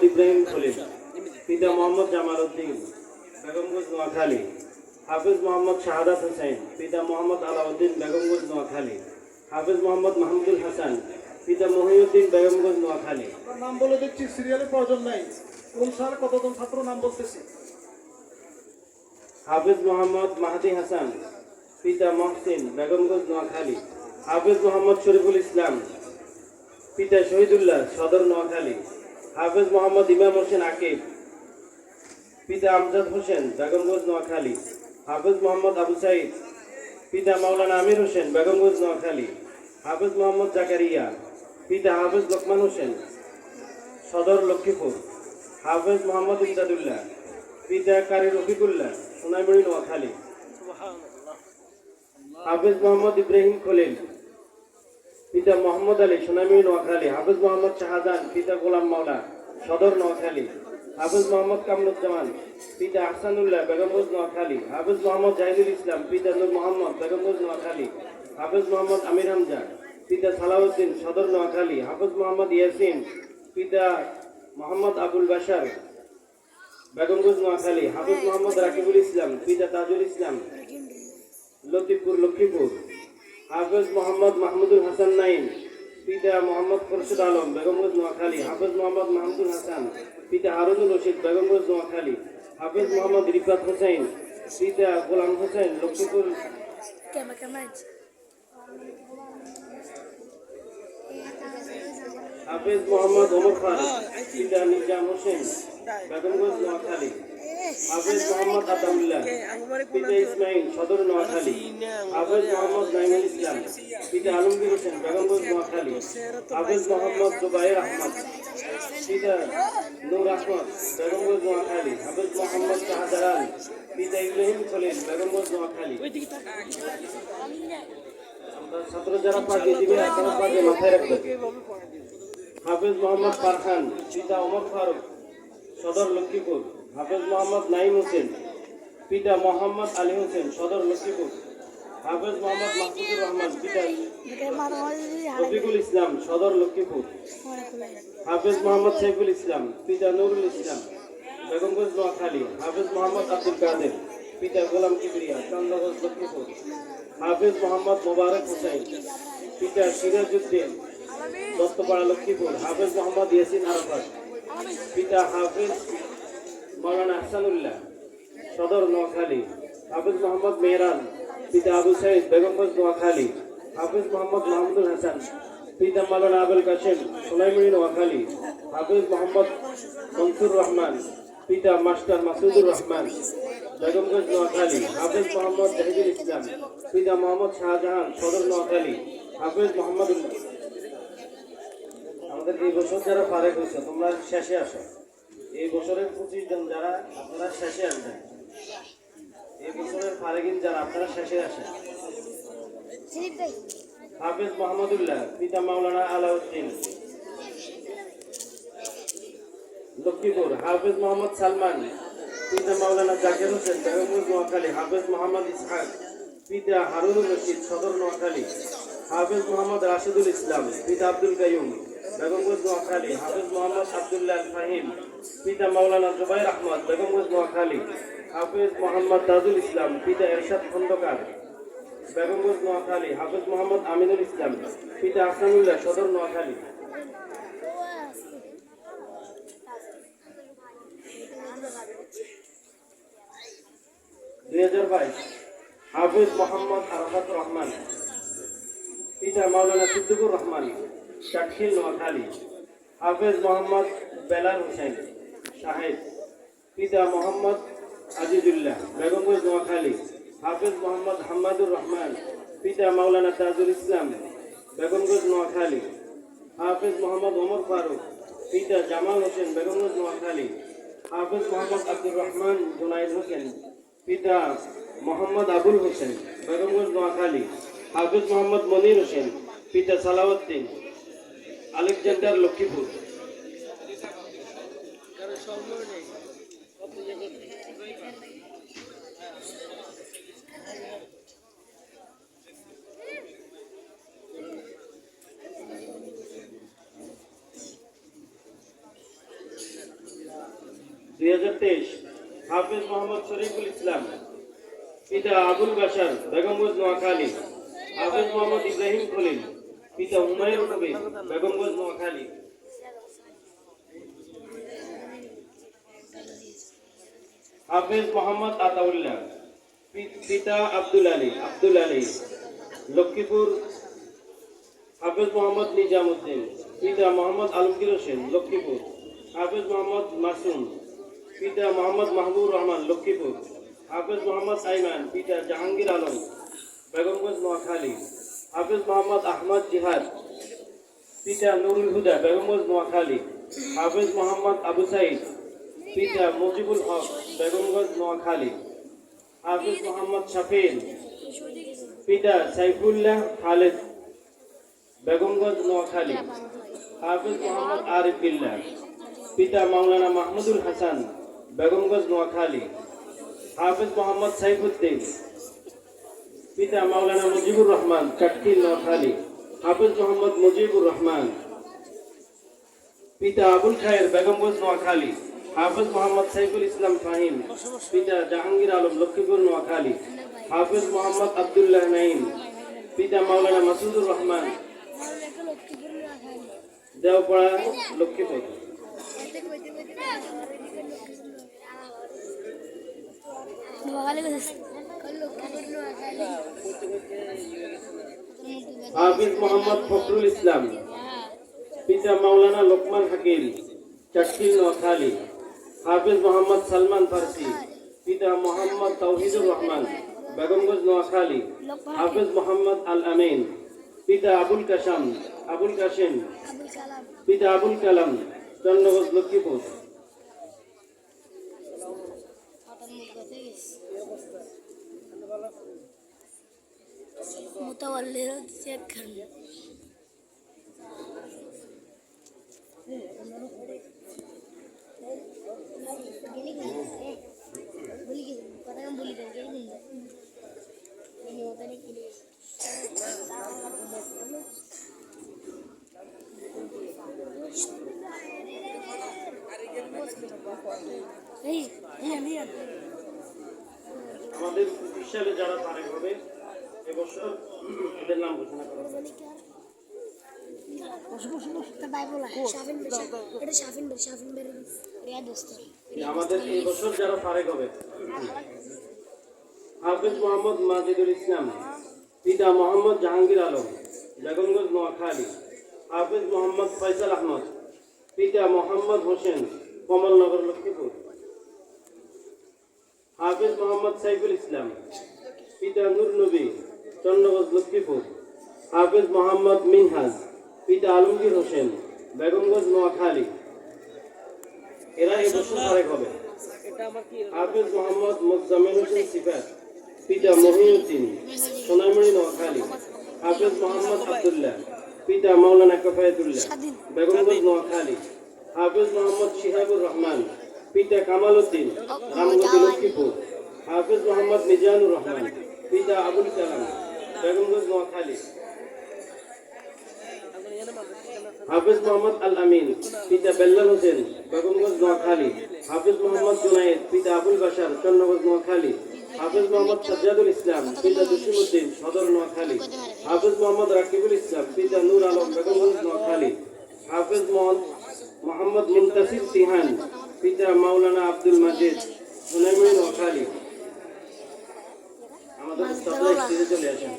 মোহাম্মদ ইব্রাহিম খলিল, পিতা মোহাম্মদ জামাল উদ্দিন, বেগমগঞ্জ নোয়াখালী। হাফেজ মোহাম্মদ শাহাদাত হোসেন, পিতা মোহাম্মদ আলাউদ্দিন, বেগমগঞ্জ নোয়াখালী। হাফেজ মোহাম্মদ মাহমুদুল হাসান, পিতা মহিউদ্দিন, বেগমগঞ্জ নোয়াখালী। নাম বলে দিচ্ছি, সিরিয়ালের প্রয়োজন নাই। কোন সাল কতজন ছাত্র নাম বলতেছি। হাফেজ মোহাম্মদ মাহাদি হাসান, পিতা মহসিন, বেগমগঞ্জ নোয়াখালী। হাফেজ মোহাম্মদ শরীফুল ইসলাম, পিতা শহীদুল্লাহ, সদর নোয়াখালী। হাফেজ মোহাম্মদ ইমাম হোসেন আকিব, পিতা আমজাদ হোসেন, বেগমগঞ্জ নোয়াখালী। হাফেজ মোহাম্মদ আবু সাইদ, পিতা মাওলানা আমির হোসেন, বেগমগঞ্জ নোয়াখালী। হাফেজ মোহাম্মদ জাকারিয়া, পিতা হাফেজ লোকমান হোসেন, সদর লক্ষ্মীপুর। হাফেজ মোহাম্মদ ইমদাদুল্লাহ, পিতা কারি রফিকুল্লাহ, সোনাইমুড়ি নোয়াখালী। হাফেজ মোহাম্মদ ইব্রাহিম খলিল, পিতা মোহাম্মদ আলী, সোনাইমুড়ি নোয়াখালী। হাফেজ মোহাম্মদ শাহজাহান, পিতা গোলাম মাওলা, সদর নোয়াখালী। হাফেজ মোহাম্মদ কামরুজ্জামান, পিতা আহসানুল্লাহ, বেগমগঞ্জ নোয়াখালী। হাফেজ মোহাম্মদ জাহিদুল ইসলাম, পিতা নূর মোহাম্মদ, বেগমগঞ্জ নোয়াখালী। হাফেজ মোহাম্মদ আমির হামজা, পিতা সালাউদ্দিন, সদর নোয়াখালী। হাফেজ মোহাম্মদ ইয়াসিন, পিতা মোহাম্মদ আবুল বাশার, বেগমগঞ্জ নোয়াখালী। হাফেজ মোহাম্মদ রাকিবুল ইসলাম, পিতা তাজুল ইসলাম, লতিফপুর, লক্ষ্মীপুর। হাফেজ মোহাম্মদ মাহমুদুল হাসান নাইম, পিতা মোহাম্মদ খোরশেদ আলম, বেগমগঞ্জ নোয়াখালী। হাফেজ মোহাম্মদ মাহমুদুল হাসান, পিতা হারুনুর রশিদ, বেগমগঞ্জ নোয়াখালী। হাফেজ মোহাম্মদ রিফাত হোসেন, পিতা গোলাম হোসেন, লক্ষ্মীপুর। হাফেজ মোহাম্মদ ওমর ফারুক, পিতা নিজাম হোসেন, বেগমগঞ্জ নোয়াখালী। হাফেজ মোহাম্মদ আতাউল্লাহ, পিতা ইসমাইল, সদর নোয়াখালী। হাফেজ মোহাম্মদ নাইমুল ইসলাম, পিতা আলমগীর হোসেন, বেগমগঞ্জ নোয়াখালী। হাফেজ মোহাম্মদ জুবাইর আহমদ, পিতা নূর আহমদ, বেগমগঞ্জ নোয়াখালী। হাফেজ মোহাম্মদ শাহজালাল, পিতা ইব্রাহিম খলিল, বেগমগঞ্জ নোয়াখালী। আমরা ছাত্র যারা পাঠিয়ে দিবে আপনারা পাঠিয়ে মাথায় রাখবেন। হাফেজ মোহাম্মদ ফারহান, পিতা ওমর ফারুক, সদর লক্ষ্মীপুর। হাফেজ মোহাম্মদ নাইম হোসেন, পিতা মোহাম্মদ আলী হোসেন, সদর লক্ষ্মীপুর। হাফেজ মোহাম্মদ মাহমুদুর রহমান, পিতা রফিকুল ইসলাম, সদর লক্ষ্মীপুর। হাফেজ মোহাম্মদ সাইফুল ইসলাম, পিতা নুরুল ইসলাম, বেগমগঞ্জ নোয়াখালী। হাফেজ মোহাম্মদ আব্দুল কাদের, পিতা গোলাম কিবরিয়া, চন্দ্রগঞ্জ, লক্ষ্মীপুর। হাফেজ মোহাম্মদ মোবারক হোসেন, পিতা সিরাজউদ্দিন, দত্তপাড়া, লক্ষ্মীপুর। হাফেজ মোহাম্মদ ইয়াসিন আরাফাত, পিতা হাফেজ মাওলানা আহসানুল্লাহ, সদর নোয়াখালী। হাফেজ মোহাম্মদ মেহরান, পিতা আবু সাইদ, বেগমগঞ্জ নোয়াখালী। হাফেজ মোহাম্মদ মাহমুদুল হাসান, পিতা মাওলানা আবুল কাশেম, সোনাইমুড়ি, নোয়াখালী। হাফেজ মোহাম্মদ মনসুর রহমান, পিতা মাস্টার মাসুদুর রহমান, বেগমগঞ্জ নোয়াখালী। হাফেজ মোহাম্মদ জাহিদুল ইসলাম, পিতা মোহাম্মদ শাহজাহান, সদর নোয়াখালী। হাফেজ মোহাম্মদুল্লাহ। আমাদের এই বছর যারা ফারেক হয়েছে তোমরা শেষে আসো। এই বছরের 25 জন যারা আপনারা শেষে আসবেন। এই বছরের ফারেকিন যারা আপনারা শেষে আসেন। হাফেজ মোহাম্মদুল্লাহ, পিতা মাওলানা আলাউদ্দিন, লক্ষ্মীপুর। হাফেজ মোহাম্মদ সালমান, পিতা মাওলানা জাকির হোসেন, বেগমগঞ্জ নোয়াখালী। হাফেজ মোহাম্মদ ইসহাক, পিতা হারুনুর রশিদ, সদর নোয়াখালী। হাফেজ মোহাম্মদ রাশিদুল ইসলাম, পিতা আব্দুল কাইয়ুম, বেগমগঞ্জ নোয়াখালী। হাফেজ মোহাম্মদ আব্দুল্লাহ ফাহিম, পিতা মাওলানা জুবাইর আহমদ, বেগমগঞ্জ নোয়াখালী। হাফেজ মোহাম্মদ তাজুল ইসলাম, পিতা এরশাদ খন্দকার, বেগমগঞ্জ নোয়াখালী। হাফেজ মোহাম্মদ আমিনুল ইসলাম, পিতা আহসানুল্লাহ, সদর নোয়াখালী। 2022 হাফেজ মোহাম্মদ আরাফাত রহমান, পিতা মাওলানা সিদ্দিকুর রহমান, শাকিল, নোয়াখালী। হাফেজ মোহাম্মদ বেলাল হোসেন শাহেদ, পিতা মোহাম্মদ আজিজুল্লাহ, বেগমগঞ্জ নোয়াখালী। হাফেজ মোহাম্মদ হাম্মাদুর রহমান, পিতা মাওলানা তাজুল ইসলাম, বেগমগঞ্জ নোয়াখালী। হাফেজ মোহাম্মদ ওমর ফারুক, পিতা জামাল হোসেন, বেগমগঞ্জ নোয়াখালী। হাফেজ মোহাম্মদ আব্দুর রহমান জুনাইদ হোসেন, পিতা মোহাম্মদ আবুল হোসেন, বেগমগঞ্জ নোয়াখালী। হাফেজ মোহাম্মদ মনির হোসেন, পিতা সালাউদ্দিন, আলেকজান্ডার, লক্ষ্মীপুর। 2023 হাফেজ মোহাম্মদ শরীফুল ইসলাম, পিতা আবুল বাশার, বেগমগঞ্জ নোয়াখালী। হাফেজ মোহাম্মদ ইব্রাহিম খলিল, পিতা হুমায়ুন কবির, বেগমগঞ্জ নোয়াখালী। হাফেজ মোহাম্মদ আতাউল্লাহ, পিতা আব্দুল আলী, লক্ষ্মীপুর। হাফেজ মোহাম্মদ নিজামুদ্দিন, পিতা মোহাম্মদ আলমগীর হোসেন, লক্ষ্মীপুর। হাফেজ মোহাম্মদ মাসুম, পিতা মোহাম্মদ মাহবুব রহমান, লক্ষ্মীপুর। হাফেজ মোহাম্মদ আইমান, পিতা জাহাঙ্গীর আলম, বেগমগঞ্জ নোয়াখালী। হাফেজ মোহাম্মদ আহমদ জিহাদ, পিতা নুরুল হুদা, বেগমগঞ্জ নোয়াখালী। হাফেজ মোহাম্মদ আবু সাইদ, পিতা মুজিবুল হক, বেগমগঞ্জ নোয়াখালী। হাফেজ মোহাম্মদ শাফিল, পিতা সাইফুল্লাহ খালেদ, বেগমগঞ্জ নোয়াখালী। হাফেজ মোহাম্মদ আরিফ বিল্লাহ, পিতা মাওলানা মাহমুদুল হাসান, বেগমগঞ্জ নোয়াখালী। হাফেজ মোহাম্মদ সাইফুদ্দিন, পিতা মাওলানা মুজিবুর রহমান, চাটকিল, নোয়াখালী। হাফেজ মোহাম্মদ মুজিবুর রহমান, পিতা আবুল খায়ের, বেগমগঞ্জ নোয়াখালী। হাফেজ মোহাম্মদ সাইফুল ইসলাম ফাহিম, পিতা জাহাঙ্গীর আলম, লক্ষ্মীপুর, নোয়াখালী। হাফেজ মোহাম্মদ আব্দুল্লাহ নাইম, পিতা মাওলানা মাসুদুর রহমান, দেওপাড়া, লক্ষ্মীপুর। হাফিজ মোহাম্মদ ফখরুল ইসলাম, পিতা মাওলানা লোকমান হাকিম, চাটকিল, নোয়াখালী। হাফিজ মোহাম্মদ সালমান ফারসি, পিতা মোহাম্মদ তাওহিদুর রহমান, বেগমগঞ্জ, নোয়াখালী। হাফিজ মোহাম্মদ আল আমিন, পিতা আবুল কাশেম, পিতা আবুল কালাম, চন্দ্রগঞ্জ, লক্ষ্মীপুর। আমাদের 25 সালে যারা ফারেক হবে এবছর এদের নাম ঘোষণা করা হবে। আমাদের এই বছর যারা ফারেক হবে: হাফেজ মোহাম্মদ মাজিদুল ইসলাম, পিতা মোহাম্মদ জাহাঙ্গীর আলম, বেগমগঞ্জ, নোয়াখালী। হাফেজ মোহাম্মদ ফয়সাল আহমদ, পিতা মোহাম্মদ হোসেন, কমলনগর, লক্ষ্মীপুর। হাফেজ মোহাম্মদ সাইফুল ইসলাম, পিতা নূর নবী, চন্দ্রগঞ্জ, লক্ষ্মীপুর। হাফেজ মোহাম্মদ মিনহাজ, পিতা আলমগীর হোসেন, বেগমগঞ্জ, নোয়াখালী। এরা এবছর ফারেক হবে। হাফেজ মোহাম্মদ মোজাম্মেল হোসেন সিফাত, পিতা মহিউদ্দিন, সোনামণি, নোয়াখালী। হাফেজ মোহাম্মদ আব্দুল্লাহ, পিতা মাওলানা কাফায়েতুল্লাহ, বেগমগঞ্জ, নোয়াখালী। হাফেজ মোহাম্মদ শিহাবুর রহমান, পিতা কামাল উদ্দিন, রামগতি, লক্ষ্মীপুর। হাফেজ মোহাম্মদ মিজানুর রহমান, পিতা আবুল কালাম, বেগমগঞ্জ, নোয়াখালী। হাফেজ মোহাম্মদ আল আমিন, পিতা বেল্লাল হোসেন, বেগমগঞ্জ, নোয়াখালী। হাফেজ মোহাম্মদ জুনায়েদ, পিতা আবুল বাশার, চন্দ্রগঞ্জ, নোয়াখালী। হাফেজ মোহাম্মদ সাজ্জাদুল ইসলাম, পিতা জসিমউদ্দিন, সদর, নোয়াখালী। হাফেজ মোহাম্মদ রাকিবুল ইসলাম, পিতা নূর আলম, বেগমগঞ্জ, নোয়াখালী। হাফেজ মোহাম্মদ মুনতাসির তিহান, পিতা মাওলানা আব্দুল মাজিদ, সোনামণি, নোয়াখালী। আমাদের উস্তাদরা স্টেজে চলে আসেন।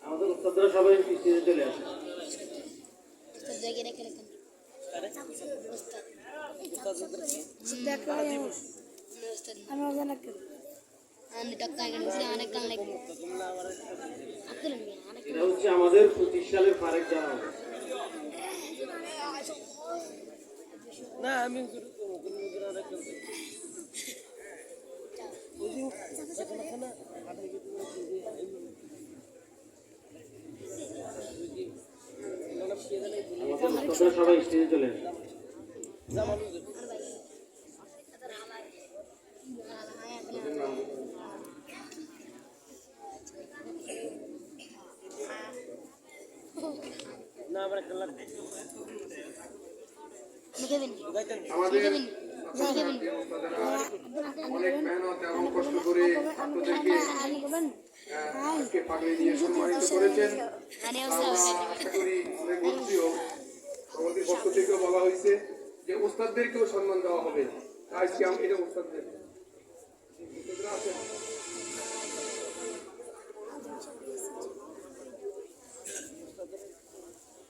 আমাদের উস্তাদরা সবাই স্টেজে চলে আসেন। এটা হচ্ছে আমাদের 25 সালের ফারেক যারা হবে। না আমি সবাই স্টেজে চলে আসেন। না আমার একটা লাগবে আমাদের অনেক মেহনত এবং কষ্ট করে ছাত্রদেরকে আজকে পাগড়ি দিয়ে সম্মানিত করেছেন। আমরা আশা করি অনেক বলছিও আমাদের পক্ষ থেকেও বলা হয়েছে যে ওস্তাদদেরকেও সম্মান দেওয়া হবে। আজকে এটা ওস্তাদদের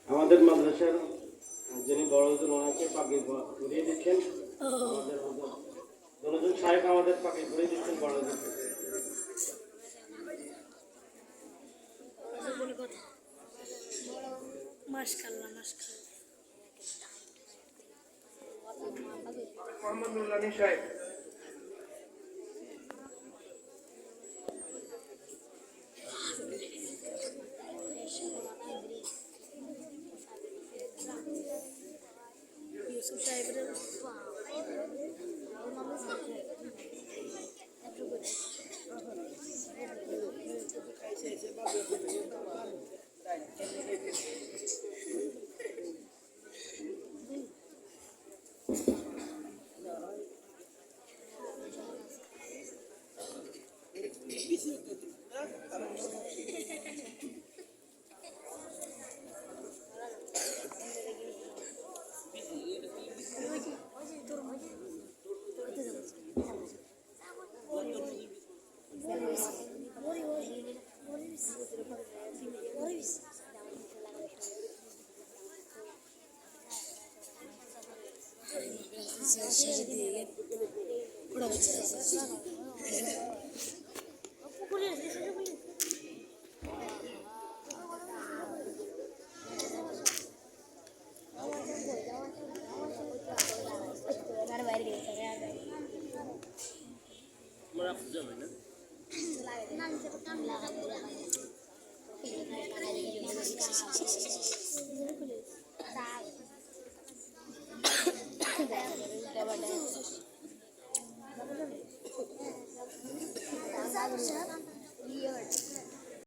আমাদের মাদ্রাসার যিনি বড় হুজুর ওনাকে পাগড়ি ঘুরিয়ে দিচ্ছেন। আমাদের দুজন শায়েখ আমাদের পাগড়ি ঘুরিয়ে দিচ্ছেন বড় হুজুরকে। মাশাআল্লাহ মোহাম্মদ নুরুল্লাহ সাহেব ইউসুফ সাহেবের আমার আপু যাবে না Bye.